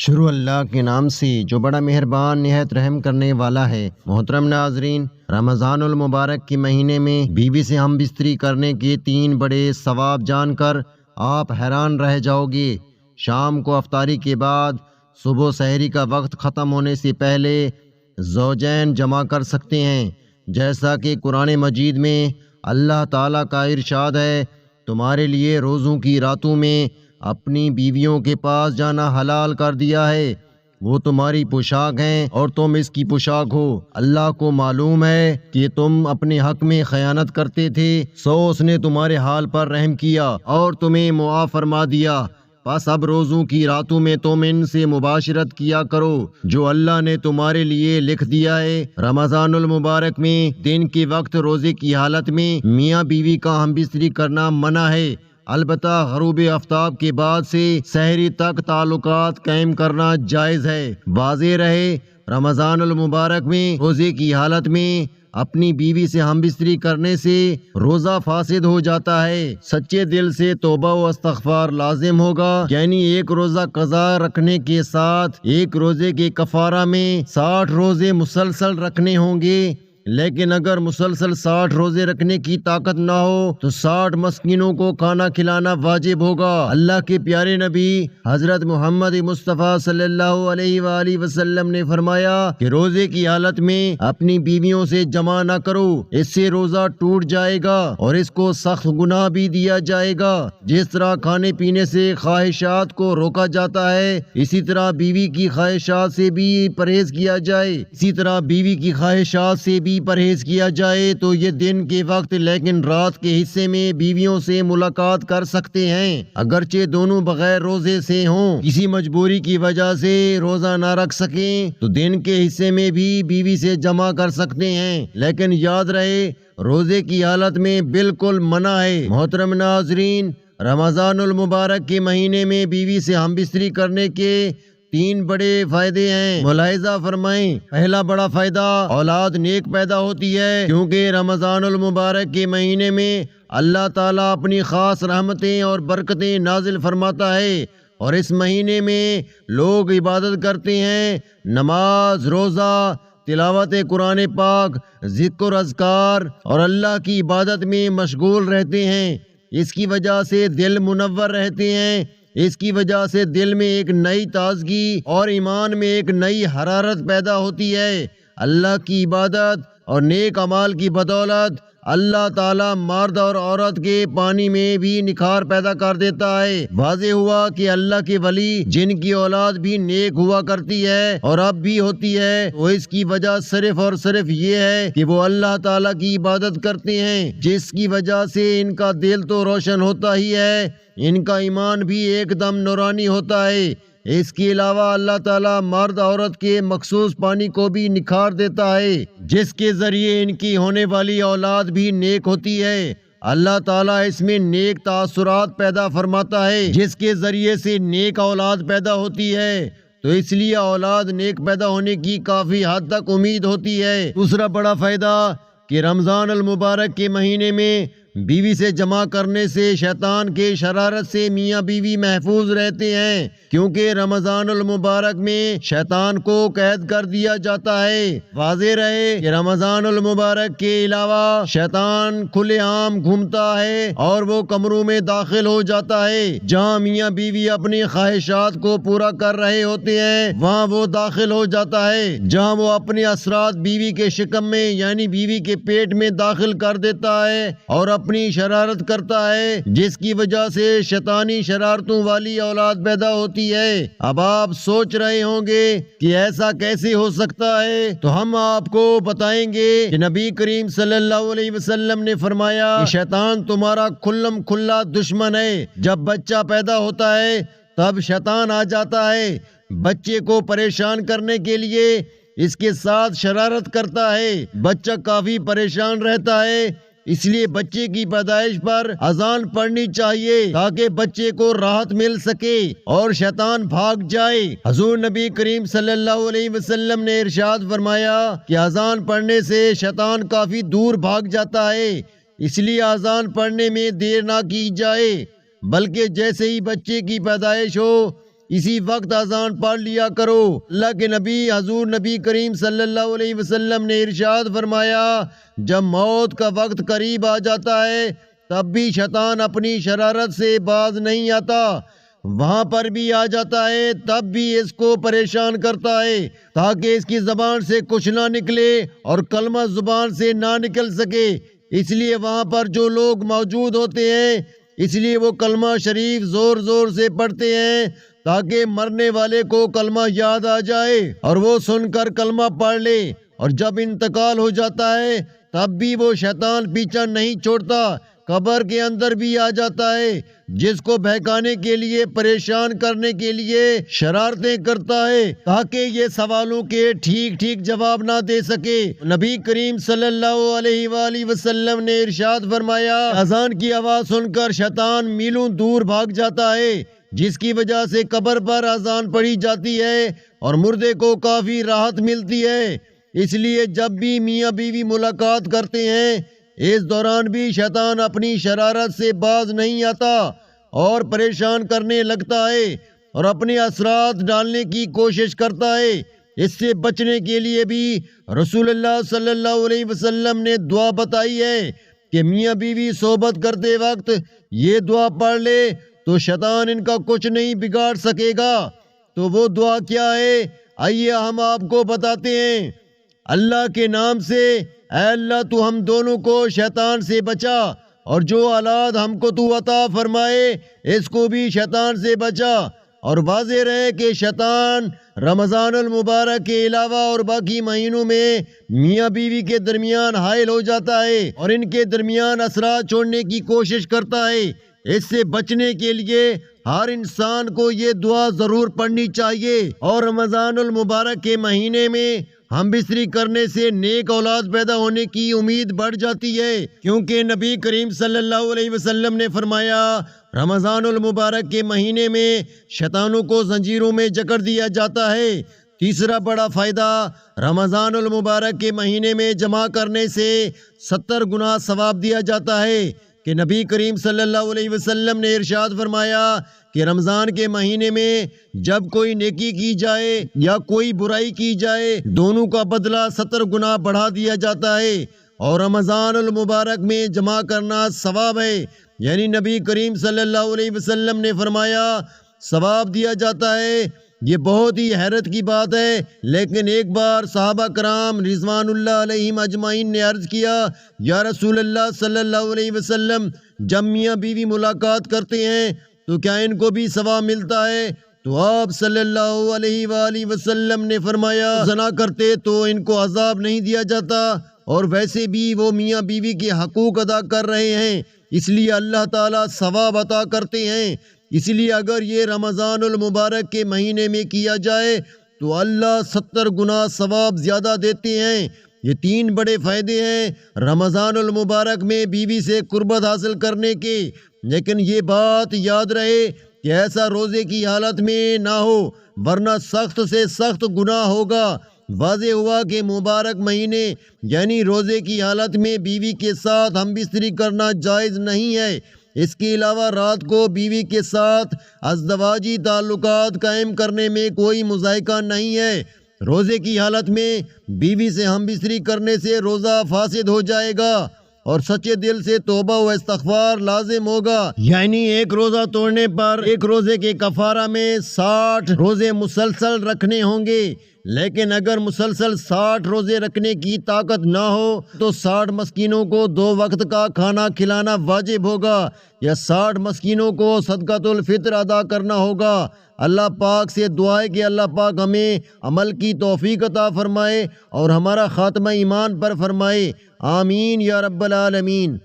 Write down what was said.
شروع اللہ کے نام سے جو بڑا مہربان نہایت رحم کرنے والا ہے۔ محترم ناظرین، رمضان المبارک کے مہینے میں بیوی سے ہم بستری کرنے کے 3 بڑے ثواب جان کر آپ حیران رہ جاؤ گے۔ شام کو افطاری کے بعد صبح سحری کا وقت ختم ہونے سے پہلے زوجین جمع کر سکتے ہیں، جیسا کہ قرآن مجید میں اللہ تعالیٰ کا ارشاد ہے، تمہارے لیے روزوں کی راتوں میں اپنی بیویوں کے پاس جانا حلال کر دیا ہے، وہ تمہاری پوشاک ہیں اور تم اس کی پوشاک ہو۔ اللہ کو معلوم ہے کہ تم اپنے حق میں خیانت کرتے تھے، سو اس نے تمہارے حال پر رحم کیا اور تمہیں معاف فرما دیا، پس اب روزوں کی راتوں میں تم ان سے مباشرت کیا کرو جو اللہ نے تمہارے لیے لکھ دیا ہے۔ رمضان المبارک میں دن کے وقت روزے کی حالت میں میاں بیوی کا ہم بستری کرنا منع ہے، البتہ غروب آفتاب کے بعد سے سحری تک تعلقات قائم کرنا جائز ہے۔ واضح رہے، رمضان المبارک میں روزے کی حالت میں اپنی بیوی سے ہم بستری کرنے سے روزہ فاسد ہو جاتا ہے۔ سچے دل سے توبہ و استغفار لازم ہوگا، یعنی ایک روزہ قضا رکھنے کے ساتھ ایک روزے کے کفارہ میں 60 روزے مسلسل رکھنے ہوں گے۔ لیکن اگر مسلسل 60 روزے رکھنے کی طاقت نہ ہو تو 60 مسکینوں کو کھانا کھلانا واجب ہوگا۔ اللہ کے پیارے نبی حضرت محمد مصطفیٰ صلی اللہ علیہ وآلہ وسلم نے فرمایا کہ روزے کی حالت میں اپنی بیویوں سے جمع نہ کرو، اس سے روزہ ٹوٹ جائے گا اور اس کو سخت گناہ بھی دیا جائے گا۔ جس طرح کھانے پینے سے خواہشات کو روکا جاتا ہے، اسی طرح بیوی کی خواہشات سے بھی پرہیز کیا جائے تو یہ دن کے وقت لیکن رات کے حصے میں بیویوں سے ملاقات کر سکتے ہیں، اگرچہ دونوں بغیر روزے سے ہوں، کسی مجبوری کی وجہ سے روزہ نہ رکھ سکیں تو دن کے حصے میں بھی بیوی سے جمع کر سکتے ہیں، لیکن یاد رہے روزے کی حالت میں بالکل منع ہے۔ محترم ناظرین، رمضان المبارک کے مہینے میں بیوی سے ہم بستری کرنے کے 3 بڑے فائدے ہیں، ملاحظہ فرمائیں۔ پہلا بڑا فائدہ، اولاد نیک پیدا ہوتی ہے، کیونکہ رمضان المبارک کے مہینے میں اللہ تعالیٰ اپنی خاص رحمتیں اور برکتیں نازل فرماتا ہے، اور اس مہینے میں لوگ عبادت کرتے ہیں، نماز، روزہ، تلاوت قرآن پاک، ذکر اذکار اور اللہ کی عبادت میں مشغول رہتے ہیں۔ اس کی وجہ سے دل منور رہتے ہیں، اس کی وجہ سے دل میں ایک نئی تازگی اور ایمان میں ایک نئی حرارت پیدا ہوتی ہے۔ اللہ کی عبادت اور نیک اعمال کی بدولت اللہ تعالیٰ مرد اور عورت کے پانی میں بھی نکھار پیدا کر دیتا ہے۔ واضح ہوا کہ اللہ کے ولی جن کی اولاد بھی نیک ہوا کرتی ہے اور اب بھی ہوتی ہے، وہ اس کی وجہ صرف اور صرف یہ ہے کہ وہ اللہ تعالیٰ کی عبادت کرتے ہیں، جس کی وجہ سے ان کا دل تو روشن ہوتا ہی ہے، ان کا ایمان بھی ایک دم نورانی ہوتا ہے۔ اس کے علاوہ اللہ تعالیٰ مرد عورت کے مخصوص پانی کو بھی نکھار دیتا ہے، جس کے ذریعے ان کی ہونے والی اولاد بھی نیک ہوتی ہے۔ اللہ تعالیٰ اس میں نیک تاثرات پیدا فرماتا ہے، جس کے ذریعے سے نیک اولاد پیدا ہوتی ہے، تو اس لیے اولاد نیک پیدا ہونے کی کافی حد تک امید ہوتی ہے۔ دوسرا بڑا فائدہ کہ رمضان المبارک کے مہینے میں بیوی سے جمع کرنے سے شیطان کے شرارت سے میاں بیوی محفوظ رہتے ہیں، کیونکہ رمضان المبارک میں شیطان کو قید کر دیا جاتا ہے۔ واضح رہے کہ رمضان المبارک کے علاوہ شیطان کھلے عام گھومتا ہے اور وہ کمروں میں داخل ہو جاتا ہے، جہاں میاں بیوی اپنی خواہشات کو پورا کر رہے ہوتے ہیں وہاں وہ داخل ہو جاتا ہے، جہاں وہ اپنے اثرات بیوی کے شکم میں یعنی بیوی کے پیٹ میں داخل کر دیتا ہے اور اپنی شرارت کرتا ہے، جس کی وجہ سے شیطانی شرارتوں والی اولاد پیدا ہوتی ہے۔ اب آپ سوچ رہے ہوں گے کہ ایسا کیسے ہو سکتا ہے، تو ہم آپ کو بتائیں گے کہ نبی کریم صلی اللہ علیہ وسلم نے فرمایا کہ شیطان تمہارا کھلم کھلا دشمن ہے۔ جب بچہ پیدا ہوتا ہے تب شیطان آ جاتا ہے، بچے کو پریشان کرنے کے لیے اس کے ساتھ شرارت کرتا ہے، بچہ کافی پریشان رہتا ہے، اس لیے بچے کی پیدائش پر اذان پڑھنی چاہیے تاکہ بچے کو راحت مل سکے اور شیطان بھاگ جائے۔ حضور نبی کریم صلی اللہ علیہ وسلم نے ارشاد فرمایا کہ اذان پڑھنے سے شیطان کافی دور بھاگ جاتا ہے، اس لیے اذان پڑھنے میں دیر نہ کی جائے، بلکہ جیسے ہی بچے کی پیدائش ہو اسی وقت اذان پڑھ لیا کرو۔ اللہ کے نبی حضور نبی کریم صلی اللہ علیہ وسلم نے ارشاد فرمایا، جب موت کا وقت قریب آ جاتا ہے تب بھی شیطان اپنی شرارت سے باز نہیں آتا، وہاں پر بھی آ جاتا ہے تب بھی اس کو پریشان کرتا ہے تاکہ اس کی زبان سے کچھ نہ نکلے اور کلمہ زبان سے نہ نکل سکے۔ اس لیے وہاں پر جو لوگ موجود ہوتے ہیں اس لیے وہ کلمہ شریف زور زور سے پڑھتے ہیں تاکہ مرنے والے کو کلمہ یاد آ جائے اور وہ سن کر کلمہ پڑھ لے، اور جب انتقال ہو جاتا ہے تب بھی وہ شیطان پیچھا نہیں چھوڑتا، قبر کے اندر بھی آ جاتا ہے، جس کو بہکانے کے لیے پریشان کرنے کے لیے شرارتیں کرتا ہے تاکہ یہ سوالوں کے ٹھیک ٹھیک جواب نہ دے سکے۔ نبی کریم صلی اللہ علیہ وآلہ وسلم نے ارشاد فرمایا، اذان کی آواز سن کر شیطان میلوں دور بھاگ جاتا ہے، جس کی وجہ سے قبر پر اذان پڑھی جاتی ہے اور مردے کو کافی راحت ملتی ہے۔ اس لیے جب بھی میاں بیوی ملاقات کرتے ہیں اس دوران بھی شیطان اپنی شرارت سے باز نہیں آتا اور پریشان کرنے لگتا ہے اور اپنے اثرات ڈالنے کی کوشش کرتا ہے۔ اس سے بچنے کے لیے بھی رسول اللہ صلی اللہ علیہ وسلم نے دعا بتائی ہے کہ میاں بیوی صحبت کرتے وقت یہ دعا پڑھ لے تو شیطان ان کا کچھ نہیں بگاڑ سکے گا۔ تو وہ دعا کیا ہے، آئیے ہم آپ کو بتاتے ہیں۔ اللہ کے نام سے، اے اللہ تو ہم دونوں کو شیطان سے بچا، اور جو اولاد ہم کو تو عطا فرمائے اس کو بھی شیطان سے بچا، اور واضح رہے کہ شیطان رمضان المبارک کے علاوہ اور باقی مہینوں میں میاں بیوی کے درمیان حائل ہو جاتا ہے اور ان کے درمیان اثرات چھوڑنے کی کوشش کرتا ہے۔ اس سے بچنے کے لیے ہر انسان کو یہ دعا ضرور پڑھنی چاہیے، اور رمضان المبارک کے مہینے میں ہم بستری کرنے سے نیک اولاد پیدا ہونے کی امید بڑھ جاتی ہے، کیونکہ نبی کریم صلی اللہ علیہ وسلم نے فرمایا، رمضان المبارک کے مہینے میں شیطانوں کو زنجیروں میں جکڑ دیا جاتا ہے۔ تیسرا بڑا فائدہ، رمضان المبارک کے مہینے میں جمع کرنے سے 70 گنا ثواب دیا جاتا ہے، کہ نبی کریم صلی اللہ علیہ وسلم نے ارشاد فرمایا کہ رمضان کے مہینے میں جب کوئی نیکی کی جائے یا کوئی برائی کی جائے دونوں کا بدلہ 70 گنا بڑھا دیا جاتا ہے، اور رمضان المبارک میں جمع کرنا ثواب ہے، یعنی نبی کریم صلی اللہ علیہ وسلم نے فرمایا ثواب دیا جاتا ہے۔ یہ بہت ہی حیرت کی بات ہے، لیکن ایک بار صحابہ کرام رضوان اللہ علیہم اجمعین نے عرض کیا، یا رسول اللہ صلی اللہ علیہ وسلم، جب میاں بیوی ملاقات کرتے ہیں تو کیا ان کو بھی ثواب ملتا ہے؟ تو آپ صلی اللہ علیہ وآلہ وسلم نے فرمایا، زنا کرتے تو ان کو عذاب نہیں دیا جاتا، اور ویسے بھی وہ میاں بیوی کے حقوق ادا کر رہے ہیں، اس لیے اللہ تعالیٰ ثواب عطا کرتے ہیں۔ اس لیے اگر یہ رمضان المبارک کے مہینے میں کیا جائے تو اللہ 70 گنا ثواب زیادہ دیتے ہیں۔ یہ 3 بڑے فائدے ہیں رمضان المبارک میں بیوی سے قربت حاصل کرنے کے، لیکن یہ بات یاد رہے کہ ایسا روزے کی حالت میں نہ ہو، ورنہ سخت سے سخت گناہ ہوگا۔ واضح ہوا کہ مبارک مہینے یعنی روزے کی حالت میں بیوی کے ساتھ ہم بستری کرنا جائز نہیں ہے۔ اس کے علاوہ رات کو بیوی کے ساتھ ازدواجی تعلقات قائم کرنے میں کوئی مذائقہ نہیں ہے۔ روزے کی حالت میں بیوی سے ہم بستری کرنے سے روزہ فاسد ہو جائے گا اور سچے دل سے توبہ و استغفار لازم ہوگا، یعنی ایک روزہ توڑنے پر ایک روزے کے کفارہ میں 60 روزے مسلسل رکھنے ہوں گے۔ لیکن اگر مسلسل 60 روزے رکھنے کی طاقت نہ ہو تو 60 مسکینوں کو 2 وقت کا کھانا کھلانا واجب ہوگا، یا 60 مسکینوں کو صدقۃ الفطر ادا کرنا ہوگا۔ اللہ پاک سے دعا ہے کہ اللہ پاک ہمیں عمل کی توفیق عطا فرمائے اور ہمارا خاتمہ ایمان پر فرمائے، آمین یا رب العالمین۔